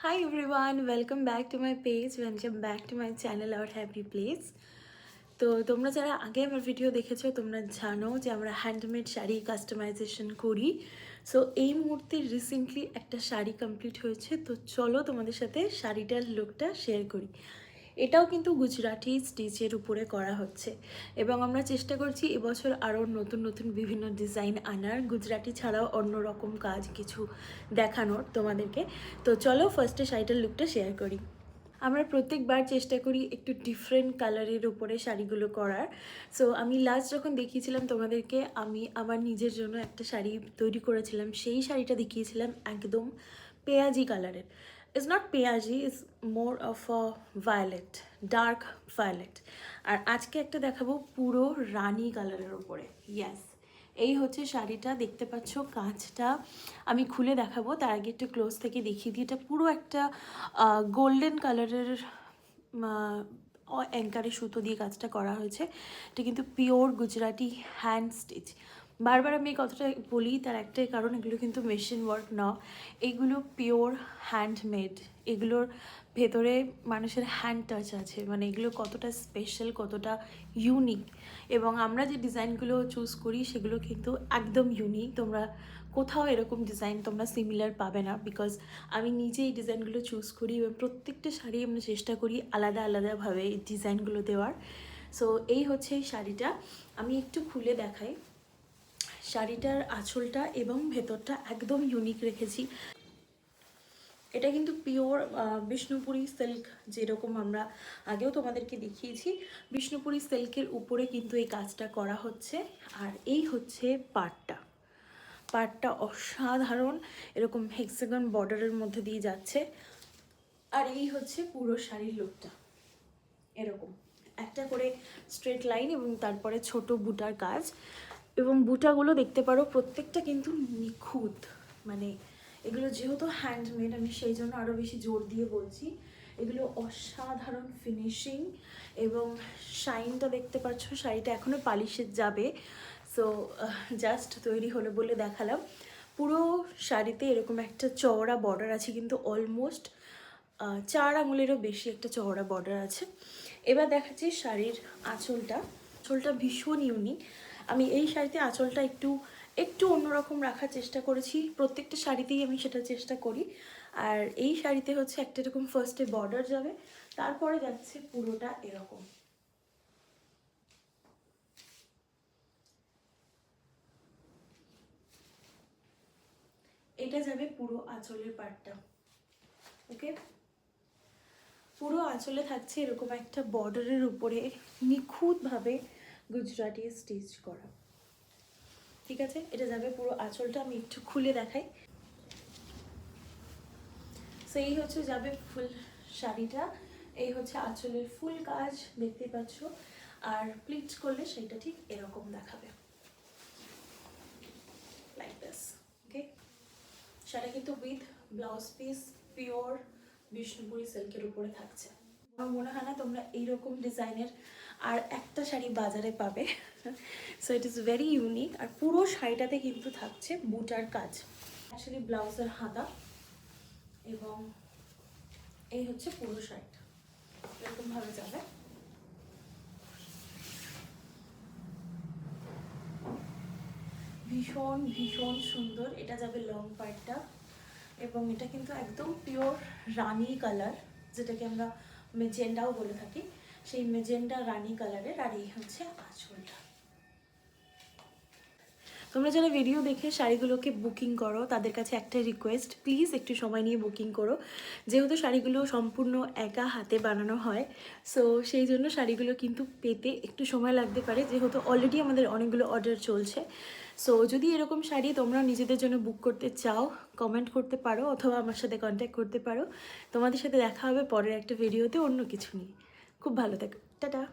Hi everyone, welcome back to my page, welcome back to my channel Our Happy Place. তো তোমরা যারা আগে আমার ভিডিও দেখেছো তোমরা জানো যে আমরা হ্যান্ডমেড শাড়ি কাস্টমাইজেশন করি। সো এই মুহূর্তে রিসেন্টলি একটা শাড়ি কমপ্লিট হয়েছে, তো চলো তোমাদের সাথে শাড়িটার লুকটা শেয়ার করি। এটাও কিন্তু গুজরাটি স্টিচের উপরে করা হচ্ছে এবং আমরা চেষ্টা করছি এবছর আরও নতুন নতুন বিভিন্ন ডিজাইন আনার, গুজরাটি ছাড়াও অন্য রকম কাজ কিছু দেখানোর তোমাদেরকে। তো চলো ফার্স্টে শাড়িটার লুকটা শেয়ার করি। আমরা প্রত্যেকবার চেষ্টা করি একটু ডিফারেন্ট কালারের উপরে শাড়িগুলো করার। সো আমি লাস্ট যখন দেখিয়েছিলাম তোমাদেরকে, আমি আমার নিজের জন্য একটা শাড়ি তৈরি করেছিলাম, সেই শাড়িটা দেখিয়েছিলাম একদম পেঁয়াজি কালারের। ইটস নট পেঁয়াজি, it's more of a violet, dark violet. আর আজকে একটা দেখাবো পুরো রানি কালারের ওপরে। ইয়াস, এই হচ্ছে শাড়িটা, দেখতে পাচ্ছ কাঁচটা আমি খুলে দেখাবো, তার আগে একটু ক্লোজ থেকে দেখিয়ে দিই। এটা পুরো একটা গোল্ডেন কালারের অ্যাঙ্কারে সুতো দিয়ে কাজটা করা হয়েছে। এটা কিন্তু পিওর গুজরাটি হ্যান্ড স্টিচ। বারবার আমি এই কথাটা বলি, তার একটাই কারণ, এগুলো কিন্তু মেশিন ওয়ার্ক না, এগুলো পিওর হ্যান্ডমেড। এগুলোর ভেতরে মানুষের হ্যান্ড টাচ আছে, মানে এগুলো কতটা স্পেশাল, কতটা ইউনিক। এবং আমরা যে ডিজাইনগুলো চুজ করি সেগুলো কিন্তু একদম ইউনিক। তোমরা কোথাও এরকম ডিজাইন তোমরা সিমিলার পাবে না, বিকজ আমি নিজে এই ডিজাইনগুলো চুজ করি এবং প্রত্যেকটা শাড়ি আমরা চেষ্টা করি আলাদা আলাদাভাবে এই ডিজাইনগুলো দেওয়ার। সো এই হচ্ছে এই শাড়িটা, আমি একটু খুলে দেখাই। শাড়িটার আঁচলটা এবং ভেতরটা একদম ইউনিক রেখেছি। এটা কিন্তু পিওর বিষ্ণুপুরি সিল্ক, যেরকম আমরা আগেও তোমাদেরকে দেখিয়েছি, বিষ্ণুপুরি সিল্কের উপরে কিন্তু এই কাজটা করা হচ্ছে। আর এই হচ্ছে পাড়টা অসাধারণ, এরকম হেক্সাগন বর্ডারের মধ্যে দিয়ে যাচ্ছে। আর এই হচ্ছে পুরো শাড়ির লুকটা, এরকম একটা করে স্ট্রেট লাইন এবং তারপরে ছোট বুটার কাজ। এবং বুটাগুলো দেখতে পারো প্রত্যেকটা কিন্তু নিখুঁত, মানে এগুলো যেহেতু হ্যান্ডমেড আমি সেই জন্য আরও বেশি জোর দিয়ে বলছি, এগুলো অসাধারণ ফিনিশিং। এবং শাইনটা দেখতে পাচ্ছ, শাড়িটা এখনও পালিশের যাবে। সো জাস্ট তৈরি হলো বলে দেখালাম। পুরো শাড়িতে এরকম একটা চওড়া বর্ডার আছে, কিন্তু অলমোস্ট 4 আঙুলেরও বেশি একটা চওড়া বর্ডার আছে। এবার দেখাচ্ছি শাড়ির আঁচলটা ভীষণ ইউনিক। আমি এই শাড়িতে আঁচলটা একটু অন্যরকম রাখার চেষ্টা করেছি, প্রত্যেকটা শাড়িতেই আমি সেটা চেষ্টা করি। আর এই শাড়িতে হচ্ছে একটা এরকম ফার্স্টে বর্ডার যাবে, তারপরে যাচ্ছে পুরোটা এরকম। এটা যাবে পুরো আঁচলের পার্টটা। ওকে, পুরো আঁচলে থাকছে এরকম একটা বর্ডারের উপরে নিখুঁতভাবে গুজরাটি স্টিচ করা। ঠিক আছে, এটা যাবে পুরো আঁচলটা, আমি একটু খুলে দেখাই। সো এই হচ্ছে যাবে ফুল শাড়িটা, এই হচ্ছে আঁচলের ফুল কাজ, দেখতে পাচ্ছ। আর প্লিট করলে সেটা ঠিক এরকম দেখাবে, লাইক দিস। ওকে, সেটা কিন্তু with blouse piece pure Bishnupuri সিল্কের উপরে থাকছে। আমার মনে হয় না তোমরা এইরকম ডিজাইনের আর একটা শাড়ি বাজারে পাবে। So it is very unique. আর পুরো শাড়িটাতে কিন্তু থাকছে বুটার কাজ, অ্যাকচুয়ালি ব্লাউজের হাতা। এবং এই হচ্ছে পুরো শাড়িটা, এরকমভাবে যাবে। ভীষণ ভীষণ সুন্দর, এটা যাবে লং পার্টটা। এবং এটা কিন্তু একদম পিওর রানি কালার, যেটাকে আমরা মেজেন্ডাও বলে থাকি, সেই মেজেন্ডা রানি কালারের। আর এই হচ্ছে আঁচলটা। তোমরা যারা ভিডিও দেখে শাড়িগুলোকে বুকিং করো তাদের কাছে একটা রিকোয়েস্ট, প্লিজ একটু সময় নিয়ে বুকিং করো, যেহেতু শাড়িগুলো সম্পূর্ণ একা হাতে বানানো হয়। সো সেই জন্য শাড়িগুলো কিন্তু পেতে একটু সময় লাগতে পারে, যেহেতু অলরেডি আমাদের অনেকগুলো অর্ডার চলছে। সো যদি এরকম শাড়ি তোমরা নিজেদের জন্য বুক করতে চাও, কমেন্ট করতে পারো অথবা আমার সাথে কন্ট্যাক্ট করতে পারো। তোমাদের সাথে দেখা হবে পরের একটা ভিডিওতে অন্য কিছু নিয়ে। খুব ভালো থেকো, টাটা।